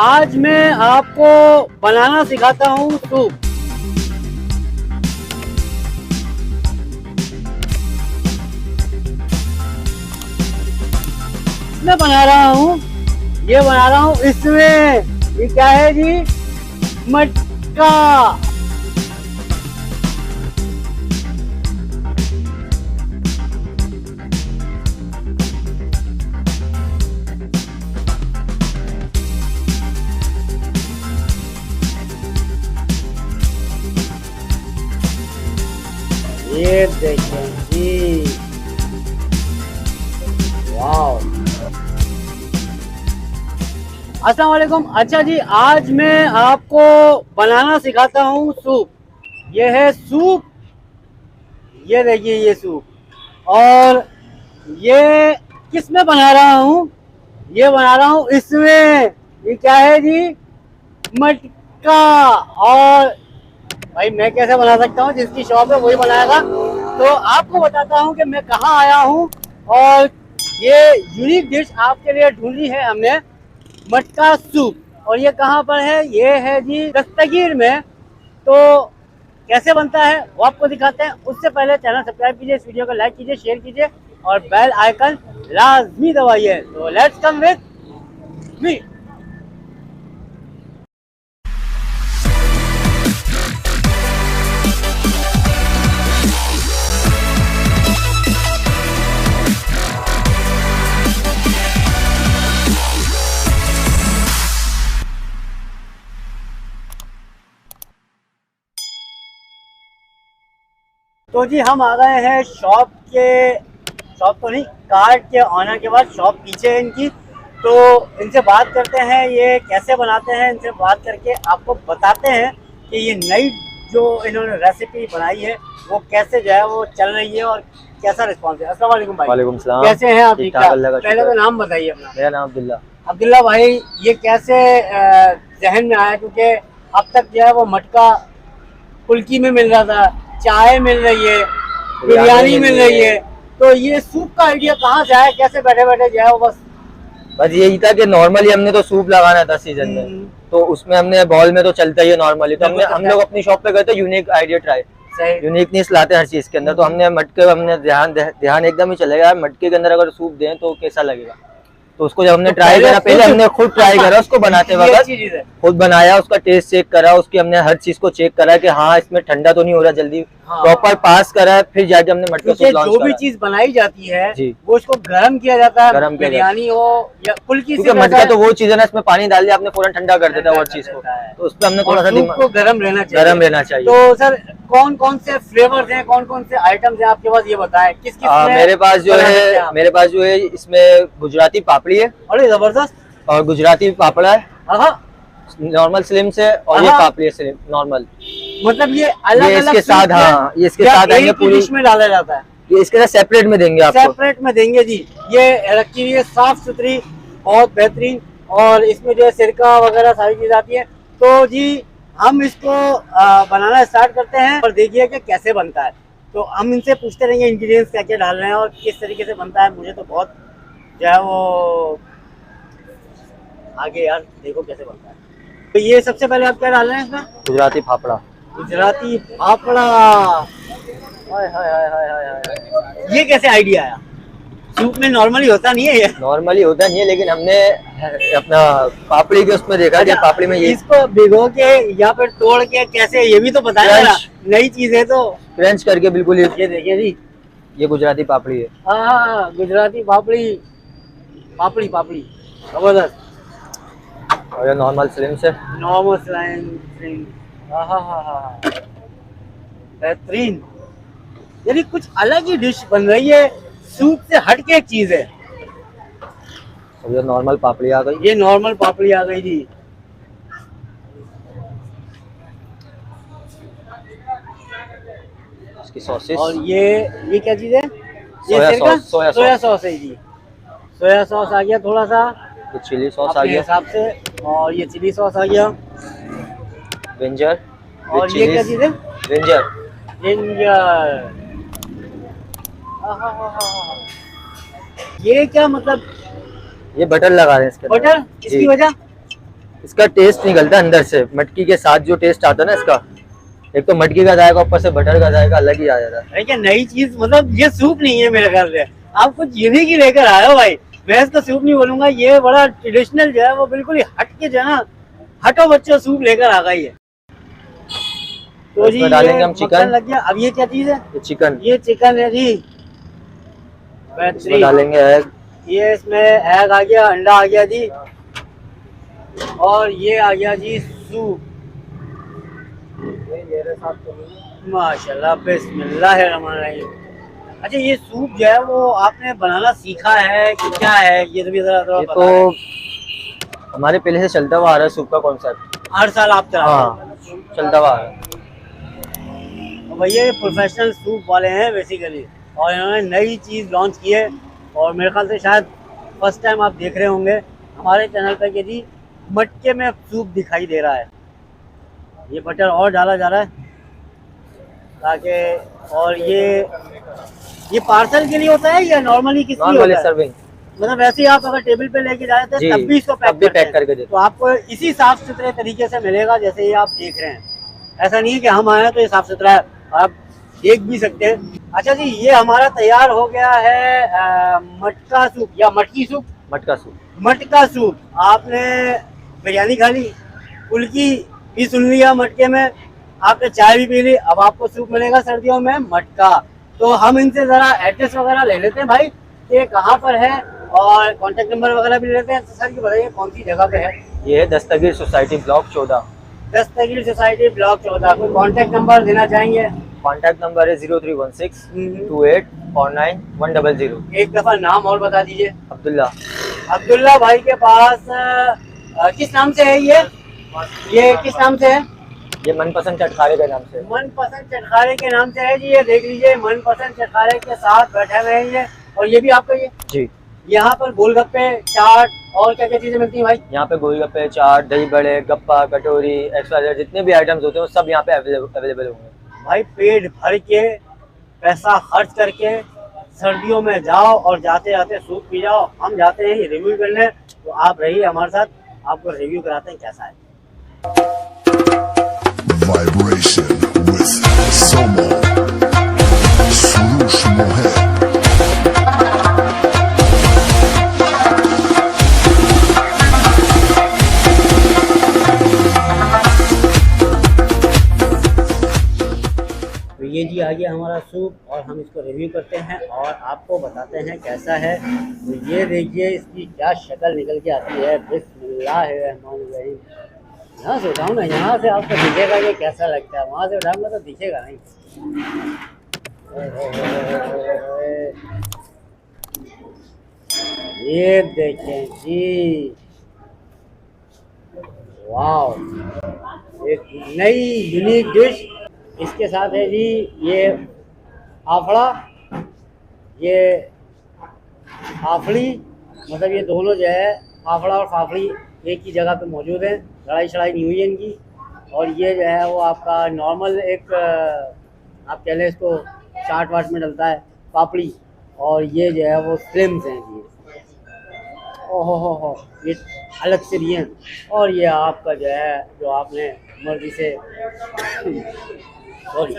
आज मैं आपको बनाना सिखाता हूँ सूप। मैं बना रहा हूँ, ये बना रहा हूँ इसमें। ये क्या है जी? मटका। ये देखें जी, वाओ। अस्सलाम वालेकुम। अच्छा जी, आज मैं आपको बनाना सिखाता हूँ सूप। ये है सूप, ये देखिए ये सूप। और ये किस में बना रहा हूँ? ये बना रहा हूँ इसमें। ये क्या है जी? मटका। और भाई मैं कैसे बना सकता हूँ? जिसकी शॉप है वही बनाएगा। तो आपको बताता हूँ कि मैं कहाँ आया हूँ। और ये यूनिक डिश आपके लिए ढूंढी है हमने, मटका सूप। और ये कहाँ पर है? ये है जी दस्तगीर में। तो कैसे बनता है वो आपको दिखाते हैं। उससे पहले चैनल सब्सक्राइब कीजिए, इस वीडियो को लाइक कीजिए, शेयर कीजिए और बेल आइकन लाजमी दबाइए। तो लेट्स कम विद मी। तो जी हम आ गए हैं शॉप तो नहीं, कार्ट के ऑनर के पास। शॉप पीछे है इनकी। तो इनसे बात करते हैं ये कैसे बनाते हैं। इनसे बात करके आपको बताते हैं कि ये नई जो इन्होंने रेसिपी बनाई है वो कैसे जो है वो चल रही है और कैसा रिस्पॉन्स है। अस्सलाम वालेकुम भाई। वालेकुम सलाम। कैसे हैं आप? ठीक ठाक, अल्लाह का पहले शुक्र। तो नाम बताइए अपना। मेरा नाम अब्दुल्ला। अब्दुल्ला भाई, ये कैसे जहन में आया? क्योंकि अब तक जो है वो मटका फुल्की में मिल रहा था, चाय मिल रही है, बिरयानी मिल रही है। तो ये सूप का आइडिया कहाँ से आया? कैसे बैठे बैठे जो है वो बस यही था कि नॉर्मली हमने तो सूप लगाना था सीजन में, तो उसमें हमने बॉल में तो चलता ही है नॉर्मली। तो हम लोग अपनी शॉप पे गए थे, यूनिक आइडिया ट्राई, यूनिकनेस लाते हैं हर चीज के अंदर। तो हमने ध्यान एकदम ही चलेगा मटके के अंदर अगर सूप दें तो कैसा लगेगा। तो उसको जब हमने ट्राई करा, पहले हमने खुद ट्राई करा उसको बनाते वक्त, खुद बनाया, उसका टेस्ट चेक करा, उसकी हमने हर चीज को चेक करा कि हाँ इसमें ठंडा तो नहीं हो रहा जल्दी, प्रॉपर पास करा। फिर जाके हमने मटका सूप लॉन्च करा। जो भी चीज बनाई जाती है जी, वो उसको गर्म किया जाता है, गर्म बिरयानी हो या फुल्की। क्योंकि मटका तो वो चीज है ना, इसमें पानी डाल दिया आपने फौरन ठंडा कर देता है और चीज को। तो उस पर हमने थोड़ा सा दिमाग को गर्म रहना चाहिए। तो सर कौन कौन से फ्लेवर्स हैं, कौन कौन से आइटम्स हैं आपके पास, ये बताएं। किस मेरे पास जो है इसमें गुजराती पापड़ी है। अरे जबरदस्त। और गुजराती पापड़ा है, नॉर्मल स्लिम से। और ये पापड़ी है स्लिम नॉर्मल। मतलब ये अलग अलग इसके साथ, हाँ ये इसके साथ आएंगे, पूरी डिश में डाला जाता है। ये इसके साथ सेपरेट में देंगे आपको। सेपरेट में देंगे जी। ये रखी हुई है साफ सुथरी, बहुत बेहतरीन। और इसमें जो है सिरका वगैरह सारी चीज आती है। तो जी हम इसको बनाना स्टार्ट करते हैं और देखिए कि कैसे बनता है। तो हम इनसे पूछते रहेंगे इंग्रेडिएंट्स क्या क्या डाल रहे हैं और किस तरीके से बनता है। मुझे तो बहुत जो है वो आगे यार देखो कैसे बनता है। तो ये सबसे पहले आप क्या डाल रहे हैं इसमें? गुजराती फाफड़ा। गुजराती फाफड़ा। हाय हाय हाय हाय हाय। ये कैसे आइडिया आया? सूप में नॉर्मली होता नहीं है ये। नॉर्मली होता नहीं है, लेकिन हमने अपना पापड़ी के उसमें देखा कि पापड़ी में ये इसको भिगो के या फिर तोड़ के कैसे, ये भी तो बताया ना, नई चीज है तो क्रंच करके बिल्कुल। ये देखिए जी, ये गुजराती पापड़ी है। हाँ गुजराती पापड़ी, पापड़ी पापड़ी जबरदस्त। और ये नॉर्मल स्लिम से, नॉर्मल स्लिम। हाँ बेहतरीन। यानी कुछ अलग ही डिश बन रही है, सूप से हट के एक चीज है। और ये नॉर्मल पापड़ी आ गई। ये नॉर्मल पापड़ी आ गई जी। इसकी सॉसेस। और ये क्या चीज है? सोया सॉस है जी। सोया सॉस आ गया थोड़ा सा, ये चिली सॉस आ गया हिसाब से। और ये चिली सॉस आ गया। विंजर। और ये क्या चीज है? विंजर। जिंजर। ये क्या मतलब? ये बटर लगा रहे हैं इसके बटर, इसकी वजह? इसका टेस्ट निकलता है अंदर से, मटकी के साथ जो टेस्ट आता है ना इसका, एक तो मटकी का जाएगा, ऊपर से बटर का जाएगा, अलग ही आ जाता है। अरे क्या नई चीज, मतलब ये सूप नहीं है मेरे ख्याल से, आप कुछ यूनिक ही लेकर आए हो भाई। मैं इसका सूप नहीं बोलूंगा, ये बड़ा ट्रेडिशनल जो है वो बिल्कुल ही हट के जो है ना, हटो बच्चों सूप लेकर आ गई है। तो जी इसमें डालेंगे हम मक्खन चिकन। लग गया। अब ये क्या चीज है? ये चिकन, ये चिकन है जी। इसमें बेहतरीन। डालेंगे एग। ये इसमें एग आ गया, अंडा आ गया जी, और ये आ गया जी सूप। माशाल्लाह, बिस्मिल्लाहिर्रहमानिर्रहीम। अच्छा, ये सूप जो है वो आपने बनाना सीखा है कि क्या है? ये तो भी जरा ये बता तो दें। हमारे पहले से चलता हुआ आ रहा है सूप का कॉन्सेप्ट। हर साल आप चलाते हाँ, चलता हुआ आ रहा है। हैं? भैया ये प्रोफेशनल सूप वाले हैं बेसिकली, और इन्होंने नई चीज़ लॉन्च की है, और मेरे ख्याल से शायद फर्स्ट टाइम आप देख रहे होंगे हमारे चैनल पर कि जी मटके में सूप दिखाई दे रहा है। ये बटर और डाला जा रहा है ताकि, और ये पार्सल के लिए होता है या नॉर्मली किस लिए नॉर्मली होता है? सर्विंग, मतलब वैसे ही आप अगर टेबल पे लेके जाते हैं जी, तब भी इसको तब भी पैक करते करके हैं, देते तो आपको इसी साफ सुथरे तरीके से मिलेगा जैसे ये आप देख रहे हैं। ऐसा नहीं है कि हम आए तो ये साफ सुथरा है, आप देख भी सकते हैं। अच्छा जी, ये हमारा तैयार हो गया है मटका सूप या मटकी सूप। मटका सूप। मटका सूप, आपने बिरयानी खा ली, फुल्की भी सुन लिया मटके में, आपने चाय भी पी ली, अब आपको सूप मिलेगा सर्दियों में मटका। तो हम इनसे जरा एड्रेस वगैरह ले लेते हैं भाई, ये कहाँ पर है, और कांटेक्ट नंबर वगैरह भी ले लेते हैं। तो सर ये बताइए कौन सी जगह पे है? ये है दस्तगीर सोसाइटी ब्लॉक 14। दस्तगीर सोसाइटी ब्लॉक 14। कोई कांटेक्ट नंबर देना चाहेंगे? कॉन्टैक्ट नंबर है 03162849 100। एक दफा नाम और बता दीजिए। अब्दुल्ला। अब्दुल्ला भाई के पास किस नाम से है ये किस नाम से है? ये मनपसंद चटखारे के नाम से। मनपसंद चटखारे के नाम से है जी। ये देख लीजिए, मनपसंद चटखारे के साथ बैठे हुए हैं ये, और ये भी आपका ये जी। यहाँ पर गोलगप्पे, चाट और क्या क्या चीजें मिलती हैं भाई? यहाँ पे गोलगप्पे, चाट, दही बड़े, गप्पा, कटोरी, एक्स्ट्रा जितने भी आइटम्स होते हैं वो सब यहाँ पे अवेलेबल होंगे। भाई पेट भर के, पैसा खर्च करके सर्दियों में जाओ और जाते जाते सूप पी जाओ। हम जाते हैं रिव्यू करने, तो आप रहिए हमारे साथ, आपको रिव्यू कराते हैं कैसा है। Vibration with Somo Surush Mohet. तो ये जी आ गया हमारा सूप, और हम इसको रिव्यू करते हैं और आपको बताते हैं कैसा है। तो ये देखिए इसकी क्या शक्ल निकल के आती है। बिस्मिल्लाहिर्रहमानिर्रहीम। यहाँ से उठाऊँ ना, यहाँ से आपको दिखेगा ये कैसा लगता है, वहाँ से उठाऊंगा तो दिखेगा नहीं। ये देखें जी, वाह, एक नई यूनिक डिश। इसके साथ है जी ये फाफड़ा, ये फाफड़ी, मतलब ये दोनों जो है फाफड़ा और फाफड़ी एक ही जगह पे मौजूद हैं, लड़ाई शड़ाई नहीं हुई है इनकी। और ये जो है वो आपका नॉर्मल एक आप कह लें इसको चाट वाट में डलता है पापड़ी, और ये जो है वो स्लिम्स हैं जी। ओहो हो, ये अलग से दिए हैं। और ये आपका जो है जो आपने मर्जी से सॉरी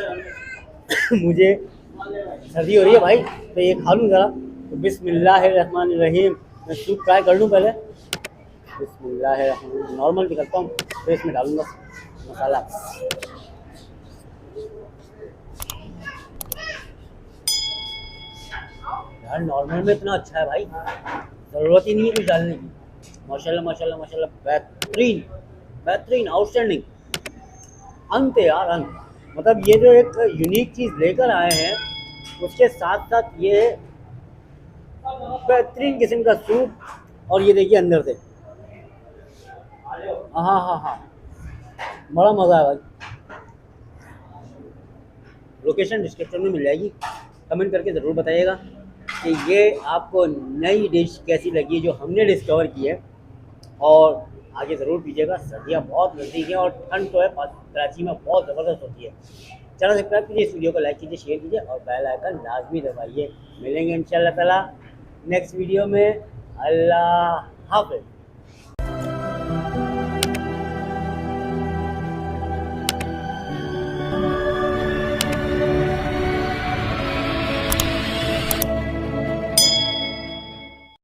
मुझे सर्दी हो रही है भाई, तो ये खा लूँ ज़रा। तो बिस्मिल्लाहिर्रहमानिर्रहीम। मैं सूप ट्राई कर लूँ पहले। बिस्मिल्लाहिर्रहमानिर्रहीम। नॉर्मल निकलता हूँ, तो इसमें डालूँगा मसाला। यार नॉर्मल में इतना अच्छा है भाई, ज़रूरत ही नहीं है कुछ डालने की। माशाल्लाह माशाल्लाह माशाल्लाह, बेहतरीन बेहतरीन, आउटस्टैंडिंग, अंत है यार अंत। मतलब ये जो एक यूनिक चीज़ लेकर आए हैं, उसके साथ साथ ये बेहतरीन किस्म का सूप, और ये देखिए अंदर से, हाँ हाँ हाँ, बड़ा मज़ा है भाई। लोकेशन डिस्क्रिप्शन में मिल जाएगी, कमेंट करके ज़रूर बताइएगा कि ये आपको नई डिश कैसी लगी जो हमने डिस्कवर की है, और आगे ज़रूर पीजिएगा। सर्दियाँ बहुत नज़दीक हैं और ठंड तो है कराची में बहुत ज़बरदस्त होती है। चैनल सब्सक्राइब कीजिए, इस वीडियो को लाइक कीजिए, शेयर कीजिए और बेल आइकन लाजमी दबाइए। मिलेंगे इंशाल्लाह ताला नेक्स्ट वीडियो में। अल्लाह हाफ़िज़।